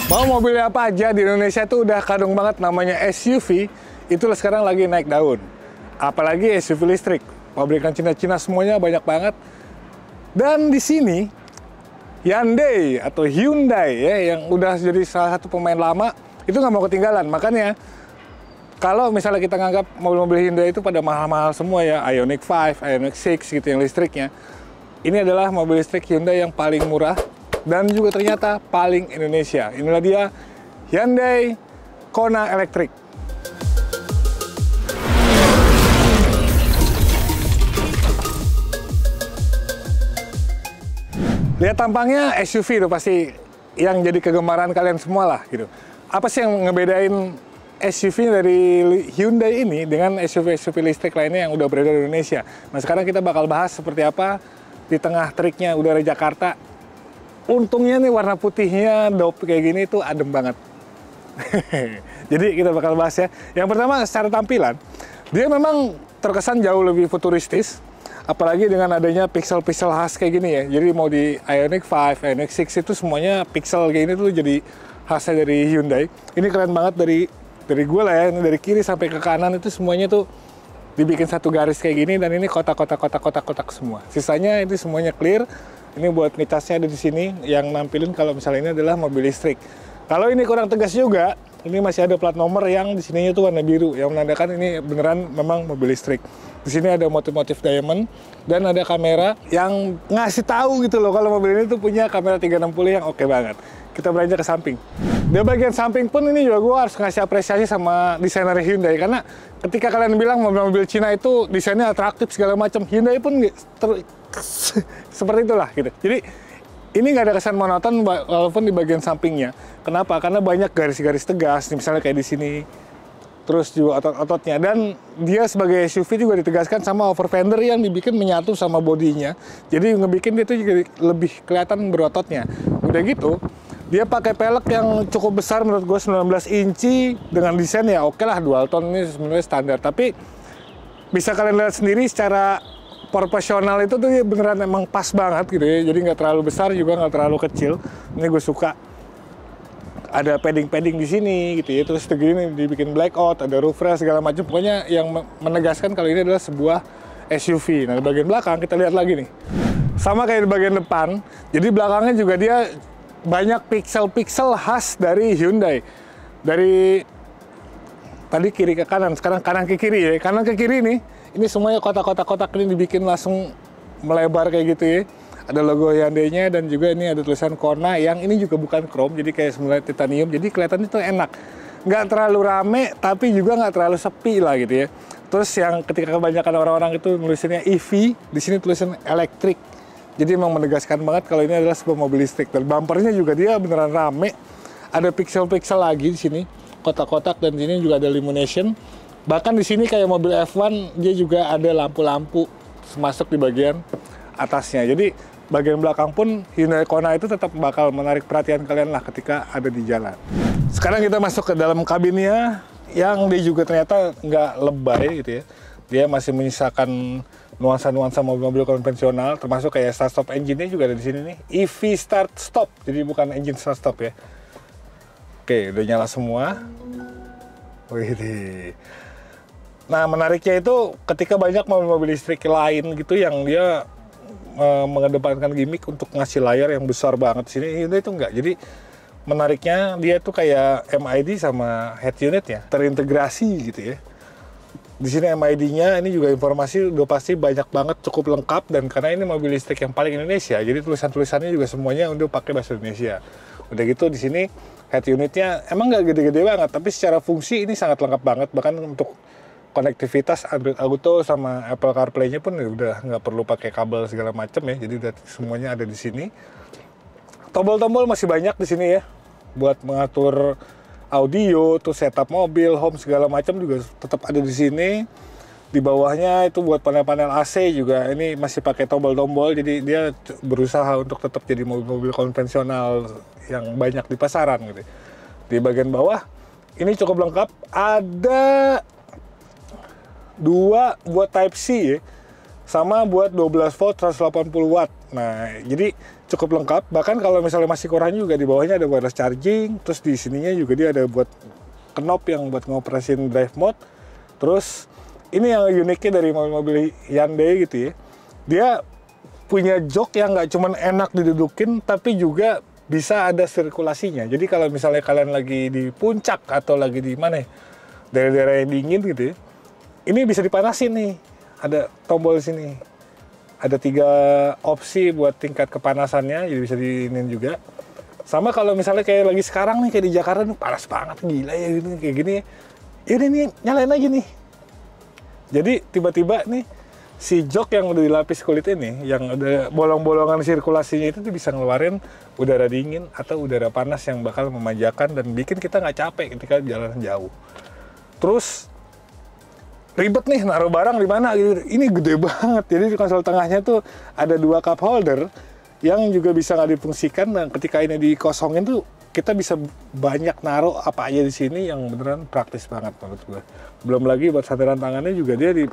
Mau mobil apa aja di Indonesia itu udah kadung banget namanya SUV, itulah sekarang lagi naik daun. Apalagi SUV listrik. Pabrikan Cina-Cina semuanya banyak banget. Dan di sini Hyundai atau Hyundai ya yang udah jadi salah satu pemain lama itu nggak mau ketinggalan. Makanya kalau misalnya kita nganggap mobil-mobil Hyundai itu pada mahal-mahal semua ya, Ioniq 5, Ioniq 6 gitu yang listriknya. Ini adalah mobil listrik Hyundai yang paling murah dan juga ternyata paling Indonesia. Inilah dia Hyundai Kona Electric. Lihat tampangnya SUV itu pasti yang jadi kegemaran kalian semua lah gitu. Apa sih yang ngebedain SUV dari Hyundai ini dengan SUV-SUV listrik lainnya yang udah beredar di Indonesia? Nah sekarang kita bakal bahas seperti apa di tengah teriknya udara Jakarta. Untungnya nih warna putihnya dop kayak gini tuh adem banget. Jadi kita bakal bahas ya. Yang pertama secara tampilan, dia memang terkesan jauh lebih futuristis. Apalagi dengan adanya pixel-pixel khas kayak gini ya. Jadi mau di Ioniq 5, Ioniq 6 itu semuanya pixel kayak gini tuh jadi khasnya dari Hyundai. Ini keren banget dari gue lah ya. Ini dari kiri sampai ke kanan itu semuanya tuh dibikin satu garis kayak gini dan ini kotak-kotak semua. Sisanya itu semuanya clear. Ini buat ngecasnya ada di sini yang nampilin kalau misalnya ini adalah mobil listrik. Kalau ini kurang tegas juga, ini masih ada plat nomor yang di sininya tuh warna biru yang menandakan ini beneran memang mobil listrik. Di sini ada motif-motif diamond dan ada kamera yang ngasih tahu gitu loh kalau mobil ini tuh punya kamera 360 yang oke banget. Kita beranjak ke samping. Di bagian samping pun ini juga gue harus ngasih apresiasi sama desainer Hyundai karena ketika kalian bilang mobil-mobil Cina itu desainnya atraktif segala macam, Hyundai pun seperti itulah gitu. Jadi ini nggak ada kesan monoton walaupun di bagian sampingnya. Kenapa? Karena banyak garis-garis tegas, misalnya kayak di sini. Terus juga otot-ototnya. Dan dia sebagai SUV juga ditegaskan sama over fender yang dibikin menyatu sama bodinya. Jadi ngebikin dia tuh juga lebih kelihatan berototnya. Udah gitu, dia pakai pelek yang cukup besar menurut gue 19 inci dengan desain ya oke lah dual tone ini sebenarnya standar. Tapi bisa kalian lihat sendiri secara proporsional itu tuh dia beneran emang pas banget gitu ya. Jadi nggak terlalu besar juga nggak terlalu kecil. Ini gue suka. Ada padding-padding di sini gitu ya. Terus begini dibikin blackout, ada roof rail segala macam. Pokoknya yang menegaskan kalau ini adalah sebuah SUV. Nah, di bagian belakang kita lihat lagi nih. Sama kayak di bagian depan. Jadi belakangnya juga dia banyak pixel-pixel khas dari Hyundai. Dari tadi kiri ke kanan, sekarang kanan ke kiri ya. Kanan ke kiri nih, ini semuanya kotak-kotak ini dibikin langsung melebar kayak gitu ya. Ada logo Hyundai-nya dan juga ini ada tulisan Kona yang ini juga bukan chrome, jadi kayak sebenarnya titanium, jadi kelihatannya itu enak. Nggak terlalu rame, tapi juga nggak terlalu sepi lah gitu ya. Terus yang ketika kebanyakan orang-orang itu nulisannya EV, di sini tulisan elektrik. Jadi memang menegaskan banget kalau ini adalah sebuah mobil listrik. Dan bumpernya juga dia beneran rame. Ada pixel-pixel lagi di sini, kotak-kotak dan di sini juga ada illumination. Bahkan di sini kayak mobil F1 dia juga ada lampu-lampu masuk di bagian atasnya. Jadi bagian belakang pun Hyundai Kona itu tetap bakal menarik perhatian kalian lah ketika ada di jalan. Sekarang kita masuk ke dalam kabinnya yang dia juga ternyata nggak lebay gitu ya. Dia masih menyisakan nuansa-nuansa mobil-mobil konvensional, termasuk kayak start-stop engine-nya juga ada di sini nih. EV start-stop, jadi bukan engine start-stop ya. Oke, udah nyala semua. Wih. Nah, menariknya itu ketika banyak mobil-mobil listrik lain gitu yang dia mengedepankan gimmick untuk ngasih layar yang besar banget di sini, Hyundai itu enggak. Jadi menariknya dia tuh kayak MID sama head unit ya, terintegrasi gitu ya. Di sini MID-nya ini juga informasi udah pasti banyak banget, cukup lengkap dan karena ini mobil listrik yang paling Indonesia, jadi tulisan-tulisannya juga semuanya udah pakai bahasa Indonesia. Udah gitu di sini head unitnya emang nggak gede-gede banget, tapi secara fungsi ini sangat lengkap banget, bahkan untuk konektivitas Android Auto sama Apple CarPlay-nya pun udah nggak perlu pakai kabel segala macam ya, jadi udah semuanya ada di sini. Tombol-tombol masih banyak di sini ya, buat mengatur audio, tuh setup mobil, home segala macam juga tetap ada di sini. Di bawahnya itu buat panel-panel AC juga ini masih pakai tombol-tombol, jadi dia berusaha untuk tetap jadi mobil-mobil konvensional yang banyak di pasaran gitu. Di bagian bawah ini cukup lengkap, ada dua buat Type C ya. sama buat 12 volt 180 watt. Nah, jadi cukup lengkap. Bahkan kalau misalnya masih kurang juga, di bawahnya ada wireless charging, terus di sininya juga dia ada buat knob yang buat ngoperasin drive mode. Terus ini yang uniknya dari mobil-mobil Hyundai gitu ya, dia punya jok yang nggak cuman enak didudukin, tapi juga bisa ada sirkulasinya. Jadi kalau misalnya kalian lagi di puncak atau lagi di mana ya, daerah-daerah yang dingin gitu ya, ini bisa dipanasin nih. Ada tombol sini. Ada 3 opsi buat tingkat kepanasannya, jadi bisa diinin juga. Sama kalau misalnya kayak lagi sekarang nih, kayak di Jakarta nih panas banget, gila ya gini, kayak gini. Ya udah nih, nyalain aja nih. Jadi tiba-tiba nih, si jok yang udah dilapis kulit ini, yang ada bolong-bolongan sirkulasinya itu tuh bisa ngeluarin udara dingin atau udara panas yang bakal memanjakan dan bikin kita nggak capek ketika jalan jauh. Terus ribet nih naruh barang di mana gitu. Ini gede banget. Jadi di konsol tengahnya tuh ada 2 cup holder yang juga bisa nggak difungsikan, dan ketika ini dikosongin tuh kita bisa banyak naruh apa aja di sini yang beneran praktis banget menurut gue. Belum lagi buat sandaran tangannya juga dia di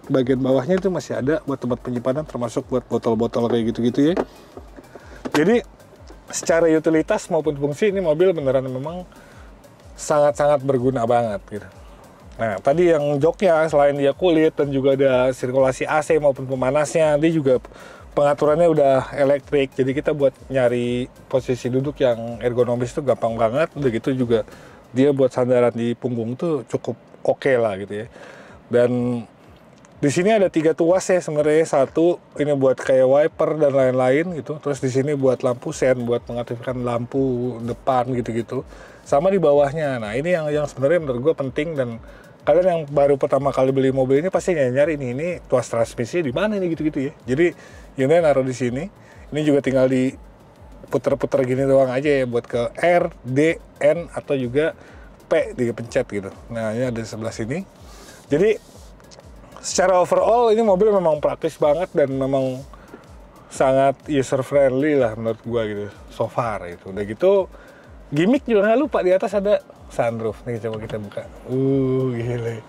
bagian bawahnya itu masih ada buat tempat penyimpanan, termasuk buat botol-botol kayak gitu-gitu ya. Jadi secara utilitas maupun fungsi ini mobil beneran memang sangat-sangat berguna banget gitu. Nah, tadi yang joknya selain dia kulit dan juga ada sirkulasi AC maupun pemanasnya, dia juga pengaturannya udah elektrik. Jadi kita buat nyari posisi duduk yang ergonomis tuh gampang banget. Udah gitu juga dia buat sandaran di punggung tuh cukup oke lah gitu ya. Dan di sini ada 3 tuas ya sebenarnya. Satu ini buat kayak wiper dan lain-lain gitu. Terus di sini buat lampu sen, buat mengaktifkan lampu depan gitu-gitu. Sama di bawahnya. Nah, ini yang sebenarnya menurut gue penting, dan kalian yang baru pertama kali beli mobil ini pasti nyari ini tuas transmisi di mana ini gitu-gitu ya. Jadi Hyundai naruh di sini. Ini juga tinggal diputer-puter gini doang aja ya, buat ke R, D, N atau juga P dipencet gitu. Nah, ini ada di sebelah sini. Jadi secara overall ini mobil memang praktis banget dan memang sangat user friendly lah menurut gua gitu so far itu. Udah gitu gimmick juga nggak lupa, di atas ada sunroof. Nih coba kita buka. Gile.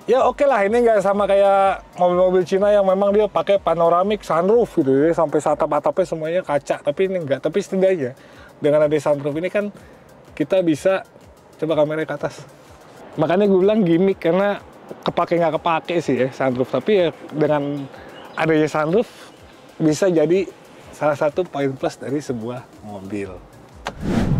Ya oke lah, ini nggak sama kayak mobil-mobil Cina yang memang dia pakai panoramic sunroof gitu ya, sampai atap-atapnya semuanya kaca. Tapi ini enggak, tapi setidaknya dengan ada sunroof ini kan kita bisa, coba kamera ke atas. Makanya gue bilang gimmick, karena kepake nggak kepake sih ya sunroof. Tapi ya dengan adanya sunroof bisa jadi salah satu poin plus dari sebuah mobil.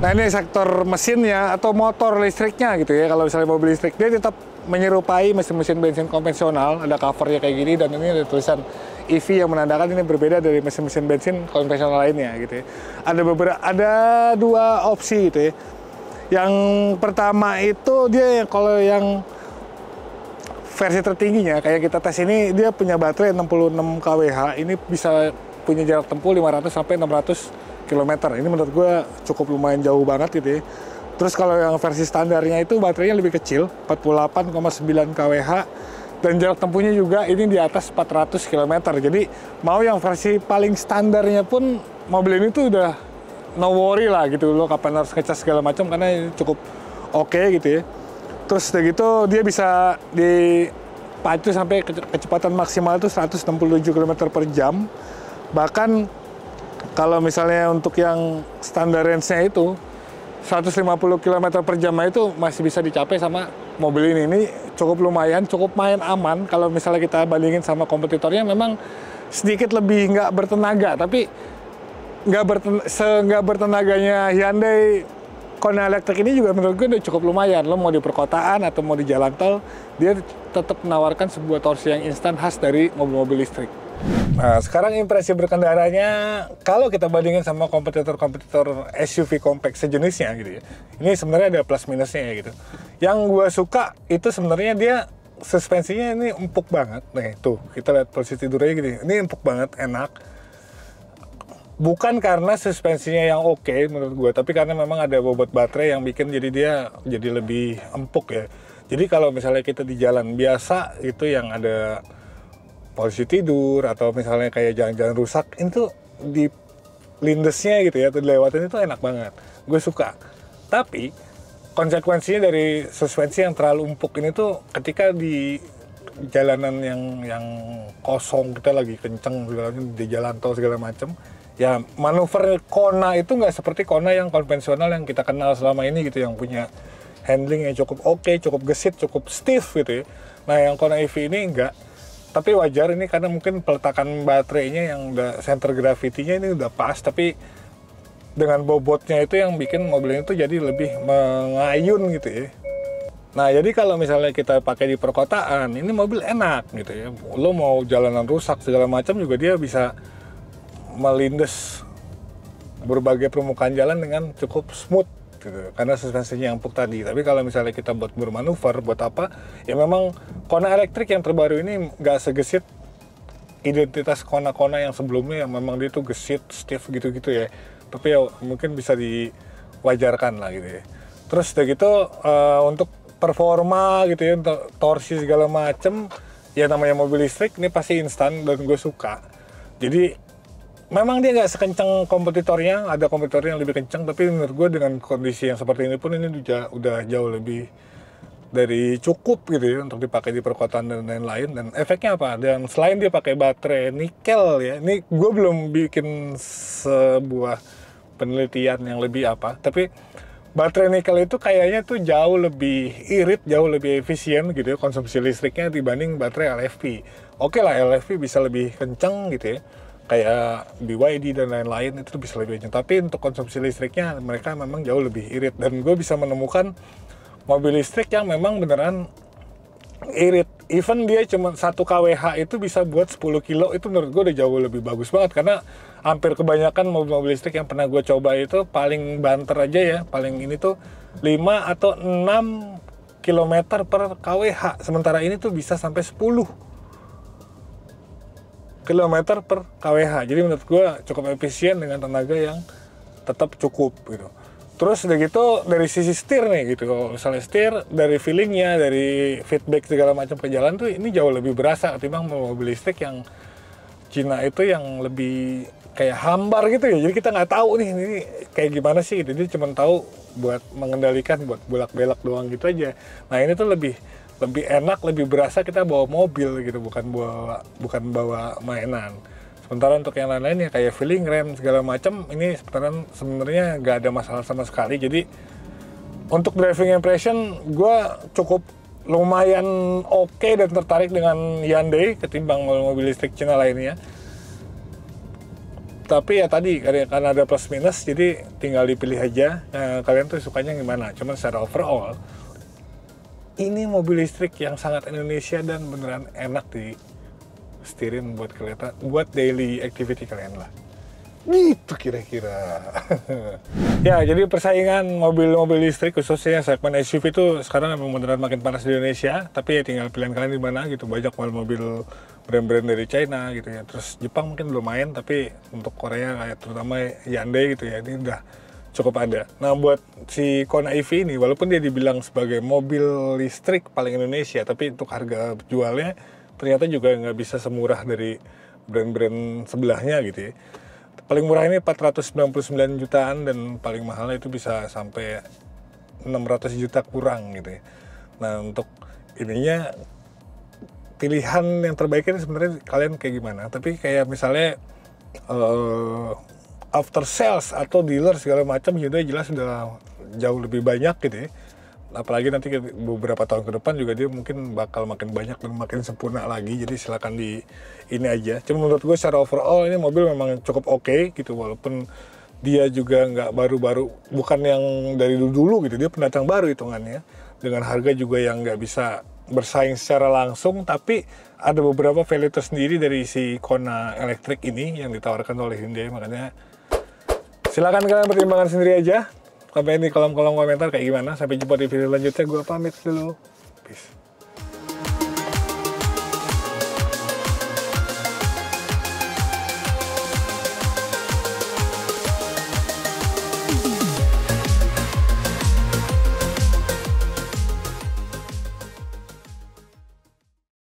Nah, ini sektor mesinnya atau motor listriknya gitu ya. Kalau misalnya mobil listrik, dia tetap menyerupai mesin-mesin bensin konvensional. Ada covernya kayak gini, dan ini ada tulisan EV yang menandakan ini berbeda dari mesin-mesin bensin konvensional lainnya gitu ya. Ada 2 opsi gitu ya. Yang pertama itu dia kalau yang versi tertingginya kayak kita tes ini, dia punya baterai 66 kWh. Ini bisa punya jarak tempuh 500 sampai 600 km. Ini menurut gue cukup lumayan jauh banget gitu ya. Terus kalau yang versi standarnya itu baterainya lebih kecil, 48,9 kWh, dan jarak tempuhnya juga ini di atas 400 km. Jadi mau yang versi paling standarnya pun mobil ini tuh udah no worry lah gitu, lo kapan harus ngecas segala macam, karena ini cukup oke gitu ya. Terus udah gitu dia bisa dipacu sampai kecepatan maksimal itu 167 km per jam. Bahkan kalau misalnya untuk yang standar range-nya itu 150 km per jam itu masih bisa dicapai sama mobil ini. Ini cukup lumayan, cukup main aman. Kalau misalnya kita bandingin sama kompetitornya, memang sedikit lebih nggak bertenaga, tapi nggak bertenaganya Hyundai Kona elektrik ini juga menurut gue udah cukup lumayan. Lo mau di perkotaan atau mau di jalan tol, dia tetap menawarkan sebuah torsi yang instan khas dari mobil-mobil listrik. Nah, sekarang impresi berkendaranya kalau kita bandingin sama kompetitor-kompetitor SUV compact sejenisnya gitu ya. Ini sebenarnya ada plus minusnya ya gitu. Yang gue suka itu sebenarnya dia suspensinya ini empuk banget. Nih tuh, kita lihat posisi tidurnya gini. Ini empuk banget, enak. Bukan karena suspensinya yang oke menurut gue, tapi karena memang ada bobot baterai yang bikin jadi dia jadi lebih empuk ya. Jadi kalau misalnya kita di jalan biasa itu yang ada posisi tidur atau misalnya kayak jalan-jalan rusak, itu di lindesnya gitu ya, atau dilewatin itu enak banget. Gue suka. Tapi konsekuensinya dari suspensi yang terlalu empuk ini tuh ketika jalanan yang kosong, kita lagi kenceng segala macam di jalan tol segala macam, ya manuver Kona itu nggak seperti Kona yang konvensional yang kita kenal selama ini gitu, yang punya handling yang cukup oke, cukup gesit, cukup stiff gitu ya. Nah yang Kona EV ini enggak, tapi wajar ini karena mungkin peletakan baterainya yang udah center gravity-nya ini udah pas, tapi dengan bobotnya itu yang bikin mobil ini tuh jadi lebih mengayun gitu ya. Nah, jadi kalau misalnya kita pakai di perkotaan, ini mobil enak gitu ya. Lo mau jalanan rusak segala macam juga dia bisa melindes berbagai permukaan jalan dengan cukup smooth gitu. Karena suspensinya empuk tadi. Tapi kalau misalnya kita buat bermanuver, buat apa? Ya memang Kona elektrik yang terbaru ini nggak segesit identitas Kona-Kona yang sebelumnya yang memang dia tuh gesit, stiff gitu-gitu ya. Tapi ya mungkin bisa diwajarkan lah gitu ya. Terus udah gitu untuk performa gitu ya, untuk torsi segala macem, ya namanya mobil listrik ini pasti instan dan gue suka. Jadi memang dia nggak sekencang kompetitornya, ada kompetitornya yang lebih kencang, tapi menurut gue dengan kondisi yang seperti ini pun ini udah jauh lebih dari cukup gitu ya untuk dipakai di perkotaan dan lain-lain. Dan efeknya apa? Dan selain dia pakai baterai nikel ya, ini gue belum bikin sebuah penelitian yang lebih apa, tapi baterai nikel itu kayaknya tuh jauh lebih irit, jauh lebih efisien gitu ya konsumsi listriknya dibanding baterai LFP. Oke lah, LFP bisa lebih kenceng gitu ya, kayak BYD dan lain-lain itu bisa lebih kenceng. Tapi untuk konsumsi listriknya mereka memang jauh lebih irit. Dan gue bisa menemukan mobil listrik yang memang beneran irit. Even dia cuma 1 kWh itu bisa buat 10 kilo, itu menurut gue udah jauh lebih bagus banget. Karena hampir kebanyakan mobil-mobil listrik yang pernah gue coba itu paling banter aja ya, paling ini tuh 5 atau 6 km per kWh. Sementara ini tuh bisa sampai 10 km per kWh. Jadi menurut gue cukup efisien dengan tenaga yang tetap cukup gitu. Terus udah gitu dari sisi setir nih gitu, kalau misalnya setir dari feelingnya, dari feedback segala macam ke jalan tuh ini jauh lebih berasa ketimbang mobil listrik yang Cina itu yang lebih kayak hambar gitu ya. Jadi kita nggak tahu nih ini kayak gimana sih gitu. Dia cuma tahu buat mengendalikan, buat bolak-belak doang gitu aja. Nah ini tuh lebih enak, lebih berasa kita bawa mobil gitu, bukan bawa mainan. Sementara untuk yang lain-lain ya kayak feeling, rem segala macam ini sebenarnya nggak ada masalah sama sekali. Jadi untuk driving impression gue cukup lumayan oke dan tertarik dengan Hyundai ketimbang mobil listrik Cina lainnya. Tapi ya tadi karena ada plus minus, jadi tinggal dipilih aja kalian tuh sukanya gimana. Cuman secara overall ini mobil listrik yang sangat Indonesia dan beneran enak di setirin buat kereta, buat daily activity kalian lah. Gitu kira-kira. Ya, jadi persaingan mobil-mobil listrik khususnya segmen SUV itu sekarang memang beneran makin panas di Indonesia. Tapi ya tinggal pilihan kalian di mana gitu. Banyak mobil-mobil brand-brand dari China gitu ya. Terus Jepang mungkin belum main, tapi untuk Korea kayak terutama Hyundai gitu ya, ini udah cukup ada. Nah buat si Kona EV ini, walaupun dia dibilang sebagai mobil listrik paling Indonesia, tapi untuk harga jualnya ternyata juga nggak bisa semurah dari brand-brand sebelahnya gitu ya. Paling murah ini 499 jutaan dan paling mahalnya itu bisa sampai 600 juta kurang gitu ya. Nah untuk ininya pilihan yang terbaik ini sebenarnya kalian kayak gimana. Tapi kayak misalnya after sales atau dealer segala macam Hyundai jelas sudah jauh lebih banyak gitu ya. Apalagi nanti beberapa tahun ke depan juga dia mungkin bakal makin banyak dan makin sempurna lagi. Jadi silakan di ini aja. Cuma menurut gue secara overall ini mobil memang cukup oke gitu. Walaupun dia juga nggak baru-baru, bukan yang dari dulu gitu. Dia pendatang baru hitungannya. Dengan harga juga yang nggak bisa bersaing secara langsung. Tapi ada beberapa value tersendiri dari si Kona elektrik ini yang ditawarkan oleh Hyundai. Makanya silakan kalian pertimbangkan sendiri aja. Sampai di kolom-kolom komentar kayak gimana. Sampai jumpa di video selanjutnya. Gue pamit dulu. Peace.